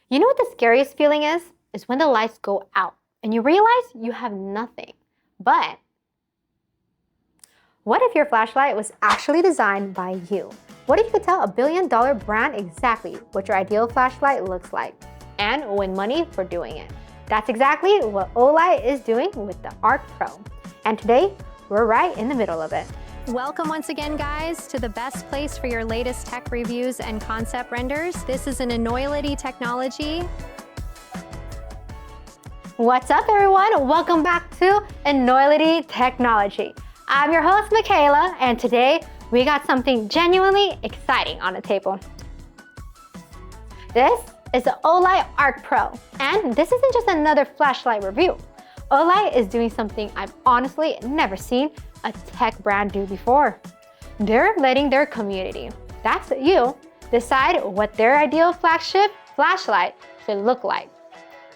You know what the scariest feeling is? Is when the lights go out and you realize you have nothing. But what if your flashlight was actually designed by you? What if you could tell a billion-dollar brand exactly what your ideal flashlight looks like and win money for doing it? That's exactly what Olight is doing with the Ark Pro. And today, we're right in the middle of it. Welcome once again, guys, to the best place for your latest tech reviews and concept renders. This is an Enoylity technology. What's up, everyone? Welcome back to Enoylity Technology. I'm your host, Michaela, and today we got something genuinely exciting on the table. This is the Olight Ark Pro, and this isn't just another flashlight review. Olight is doing something I've honestly never seen a tech brand do before. They're letting their community, that's you, decide what their ideal flagship flashlight should look like.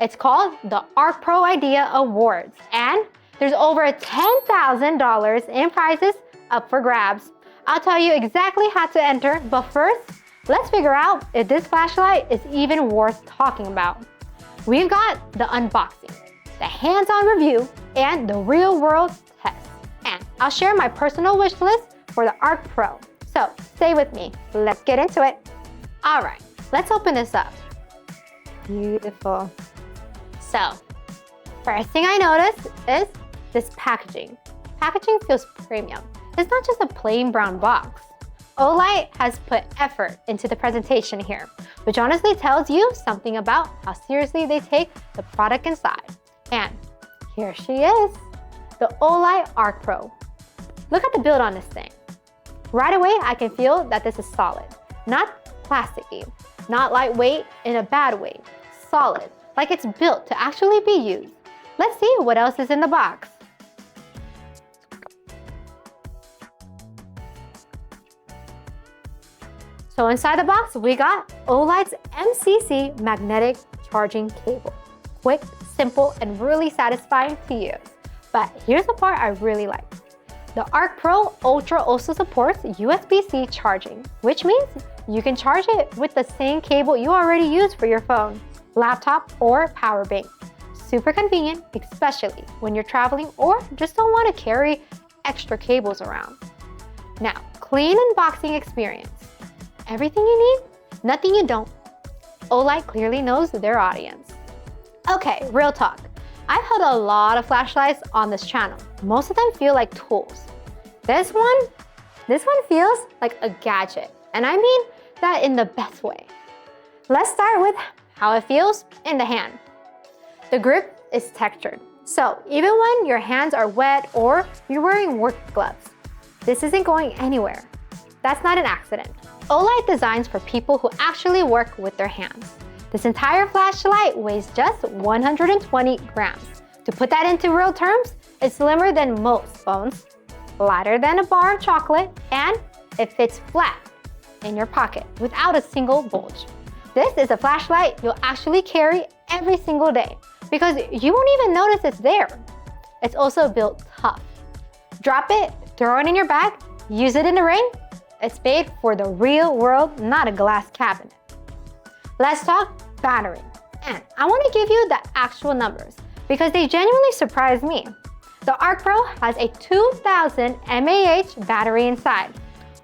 It's called the Ark Pro Idea Awards, and there's over $10,000 in prizes up for grabs. I'll tell you exactly how to enter, but first, let's figure out if this flashlight is even worth talking about. We've got the unboxing, the hands-on review, and the real-world test. And I'll share my personal wish list for the Ark Pro. So stay with me. Let's get into it. All right, let's open this up. Beautiful. So, first thing I noticed is this packaging. Packaging feels premium. It's not just a plain brown box. Olight has put effort into the presentation here, which honestly tells you something about how seriously they take the product inside. And here she is, the Olight Ark Pro. Look at the build on this thing. Right away, I can feel that this is solid, not plasticky, not lightweight in a bad way, solid, like it's built to actually be used. Let's see what else is in the box. So inside the box, we got Olight's MCC magnetic charging cable. Quick, simple, and really satisfying to use. But here's the part I really like. The Ark Pro Ultra also supports USB-C charging, which means you can charge it with the same cable you already use for your phone, laptop, or power bank. Super convenient, especially when you're traveling or just don't want to carry extra cables around. Now, clean unboxing experience. Everything you need, nothing you don't. Olight clearly knows their audience. Okay, real talk. I've held a lot of flashlights on this channel. Most of them feel like tools. This one feels like a gadget, and I mean that in the best way. Let's start with how it feels in the hand. The grip is textured, so even when your hands are wet or you're wearing work gloves, this isn't going anywhere. That's not an accident. Olight designs for people who actually work with their hands. This entire flashlight weighs just 120 grams. To put that into real terms, it's slimmer than most phones, lighter than a bar of chocolate, and it fits flat in your pocket without a single bulge. This is a flashlight you'll actually carry every single day because you won't even notice it's there. It's also built tough. Drop it, throw it in your bag, use it in the rain. It's made for the real world, not a glass cabinet. Let's talk battery. And I want to give you the actual numbers because they genuinely surprised me. The Ark Pro has a 2000 mAh battery inside.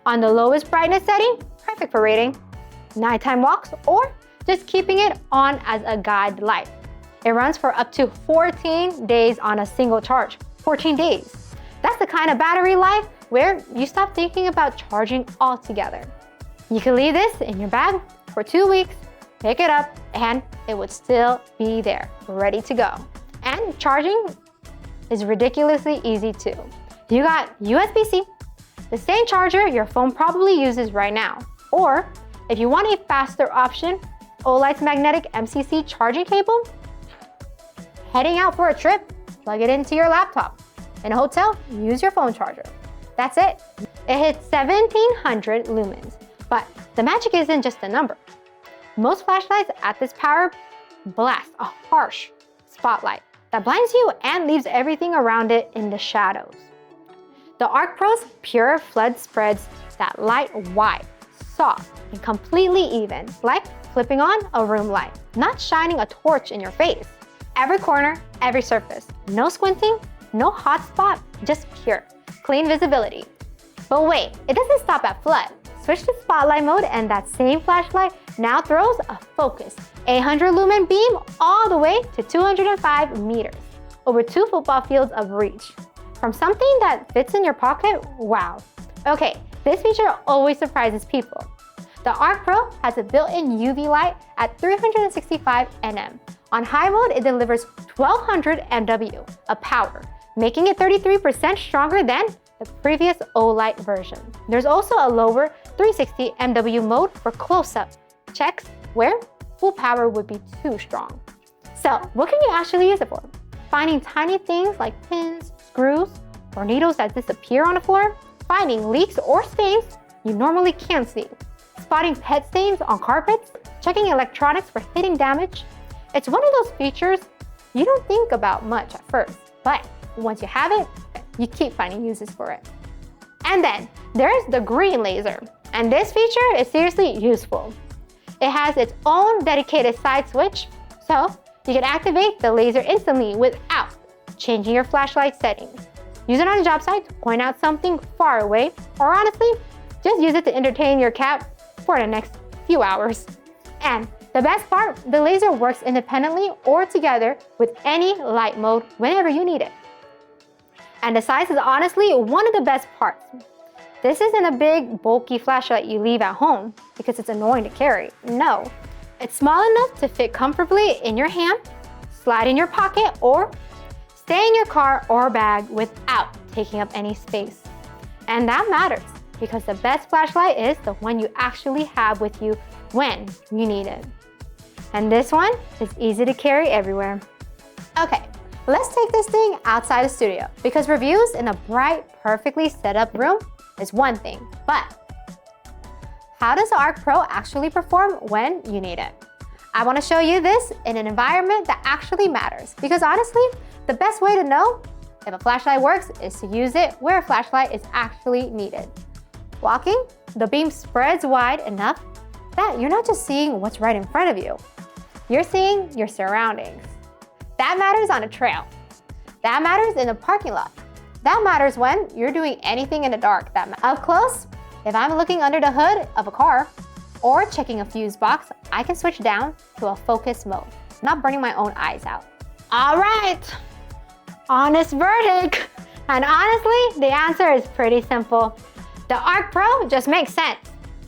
On the lowest brightness setting, perfect for reading, nighttime walks, or just keeping it on as a guide light. It runs for up to 14 days on a single charge. 14 days. That's the kind of battery life where you stop thinking about charging altogether. You can leave this in your bag for 2 weeks, pick it up, and it would still be there, ready to go. And charging is ridiculously easy too. You got USB-C, the same charger your phone probably uses right now. Or if you want a faster option, Olight's magnetic MCC charging cable. Heading out for a trip, plug it into your laptop. In a hotel, use your phone charger. That's it. It hits 1700 lumens, but the magic isn't just a number. Most flashlights at this power blast a harsh spotlight that blinds you and leaves everything around it in the shadows. The Ark Pro's pure flood spreads that light wide, soft and completely even, like flipping on a room light, not shining a torch in your face. Every corner, every surface, no squinting, no hot spot, just pure, clean visibility. But wait, it doesn't stop at flood. Switch to spotlight mode and that same flashlight now throws a focused 800 lumen beam all the way to 205 meters, over 2 football fields of reach. From something that fits in your pocket, wow. Okay, this feature always surprises people. The Ark Pro has a built-in UV light at 365 nm. On high mode, it delivers 1200 mW of power, making it 33% stronger than the previous Olight version. There's also a lower 360 mW mode for close-up checks where full power would be too strong. So what can you actually use it for? Finding tiny things like pins, screws, or needles that disappear on the floor? Finding leaks or stains you normally can't see? Spotting pet stains on carpets? Checking electronics for hidden damage? It's one of those features you don't think about much at first, but once you have it, you keep finding uses for it. And then there's the green laser, and this feature is seriously useful. It has its own dedicated side switch, so you can activate the laser instantly without changing your flashlight settings. Use it on a job site to point out something far away, or honestly, just use it to entertain your cat for the next few hours. And the best part, the laser works independently or together with any light mode whenever you need it. And the size is honestly one of the best parts. This isn't a big, bulky flashlight you leave at home because it's annoying to carry. No, it's small enough to fit comfortably in your hand, slide in your pocket, or stay in your car or bag without taking up any space. And that matters because the best flashlight is the one you actually have with you when you need it. And this one is easy to carry everywhere. Okay, let's take this thing outside the studio because reviews in a bright, perfectly set up room is one thing, but how does the Ark Pro actually perform when you need it? I want to show you this in an environment that actually matters because honestly, the best way to know if a flashlight works is to use it where a flashlight is actually needed. Walking, the beam spreads wide enough that you're not just seeing what's right in front of you. You're seeing your surroundings. That matters on a trail. That matters in a parking lot. That matters when you're doing anything in the dark. Up close, if I'm looking under the hood of a car or checking a fuse box, I can switch down to a focus mode, not burning my own eyes out. All right, honest verdict. And honestly, the answer is pretty simple. The Ark Pro just makes sense.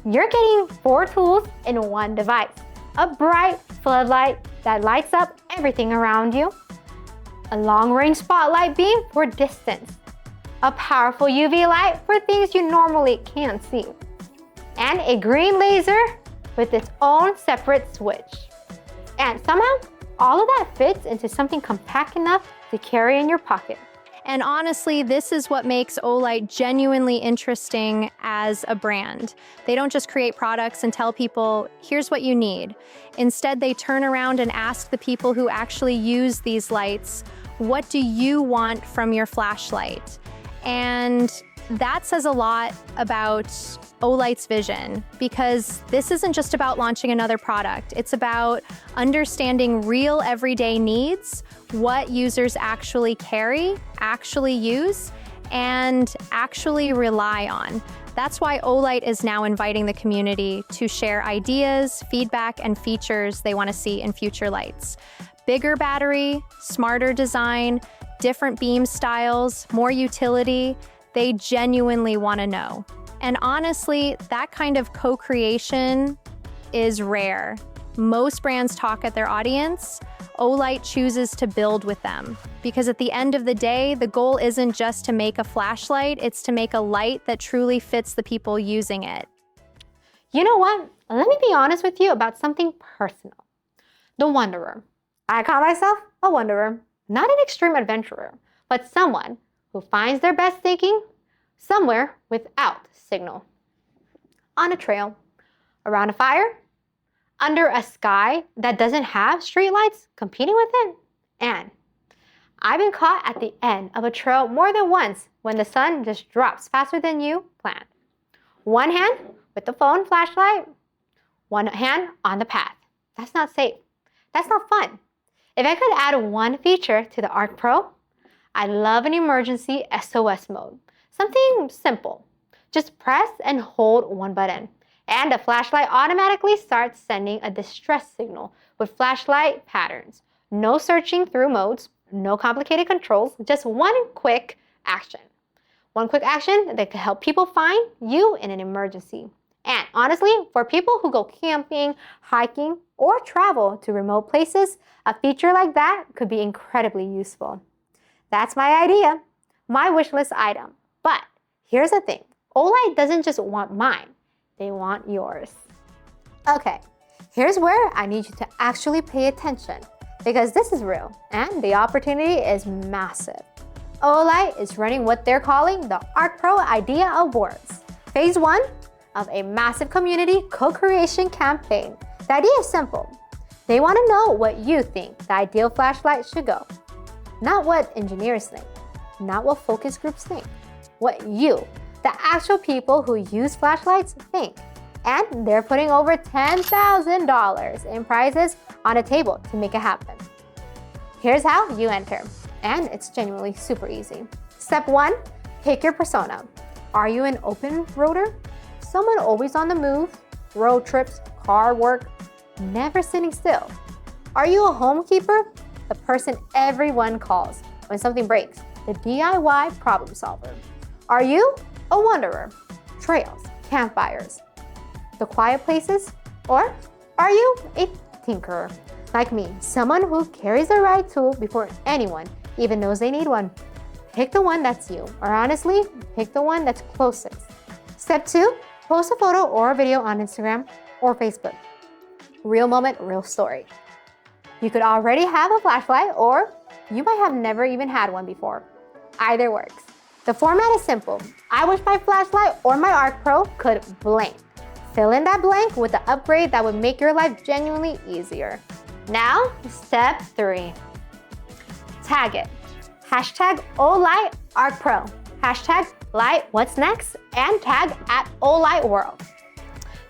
You're getting 4 tools in one device. A bright floodlight that lights up everything around you, a long-range spotlight beam for distance, a powerful UV light for things you normally can't see, and a green laser with its own separate switch. And somehow, all of that fits into something compact enough to carry in your pocket. And honestly, this is what makes Olight genuinely interesting as a brand. They don't just create products and tell people, here's what you need. Instead, they turn around and ask the people who actually use these lights, what do you want from your flashlight? And that says a lot about Olight's vision, because this isn't just about launching another product. It's about understanding real everyday needs, what users actually carry, actually use, and actually rely on. That's why Olight is now inviting the community to share ideas, feedback, and features they want to see in future lights. Bigger battery, smarter design, different beam styles, more utility. They genuinely want to know. And honestly, that kind of co-creation is rare. Most brands talk at their audience. Olight chooses to build with them. Because at the end of the day, the goal isn't just to make a flashlight, it's to make a light that truly fits the people using it. You know what? Let me be honest with you about something personal. The wanderer. I call myself a wanderer, not an extreme adventurer, but someone who finds their best thinking somewhere without signal. On a trail, around a fire, under a sky that doesn't have streetlights competing with it. And I've been caught at the end of a trail more than once when the sun just drops faster than you planned. One hand with the phone flashlight, one hand on the path. That's not safe. That's not fun. If I could add one feature to the Ark Pro, I'd love an emergency SOS mode. Something simple. Just press and hold one button, and the flashlight automatically starts sending a distress signal with flashlight patterns. No searching through modes, no complicated controls, just one quick action. One quick action that can help people find you in an emergency. And honestly, for people who go camping, hiking, or travel to remote places, a feature like that could be incredibly useful. That's my idea, my wishlist item. But here's the thing, Olight doesn't just want mine, they want yours. Okay, here's where I need you to actually pay attention, because this is real and the opportunity is massive. Olight is running what they're calling the ArkPro Idea Awards, phase 1 of a massive community co-creation campaign. The idea is simple. They want to know what you think the ideal flashlight should go. Not what engineers think, not what focus groups think, what you, the actual people who use flashlights, think. And they're putting over $10,000 in prizes on a table to make it happen. Here's how you enter, and it's genuinely super easy. Step 1, pick your persona. Are you an open roader? Someone always on the move, road trips, car work, never sitting still. Are you a homekeeper? The person everyone calls when something breaks, the DIY problem solver. Are you a wanderer? Trails, campfires, the quiet places? Or are you a tinkerer? Like me, someone who carries the right tool before anyone even knows they need one. Pick the one that's you, or honestly, pick the one that's closest. Step 2, post a photo or a video on Instagram or Facebook. Real moment, real story. You could already have a flashlight, or you might have never even had one before. Either works. The format is simple. I wish my flashlight or my Ark Pro could blank. Fill in that blank with the upgrade that would make your life genuinely easier. Now, step 3. Tag it. Hashtag Olight Ark Pro. Hashtag Light What's Next, and tag at Olight World.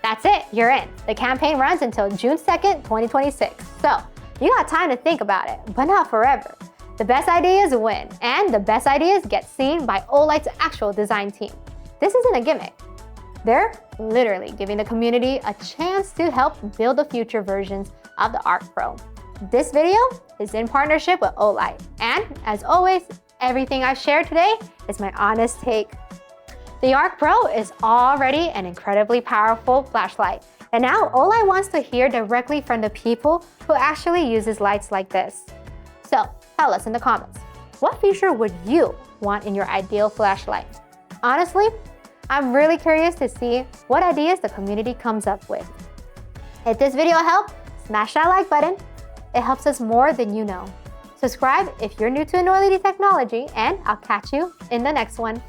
That's it, you're in. The campaign runs until June 2nd, 2026. So, you got time to think about it, but not forever. The best ideas win, and the best ideas get seen by Olight's actual design team. This isn't a gimmick. They're literally giving the community a chance to help build the future versions of the Ark Pro. This video is in partnership with Olight, and as always, everything I've shared today is my honest take. The Ark Pro is already an incredibly powerful flashlight, and now Olight wants to hear directly from the people who actually uses lights like this. So tell us in the comments, what feature would you want in your ideal flashlight? Honestly, I'm really curious to see what ideas the community comes up with. If this video helped, smash that like button. It helps us more than you know. Subscribe if you're new to Enoylity technology, and I'll catch you in the next one.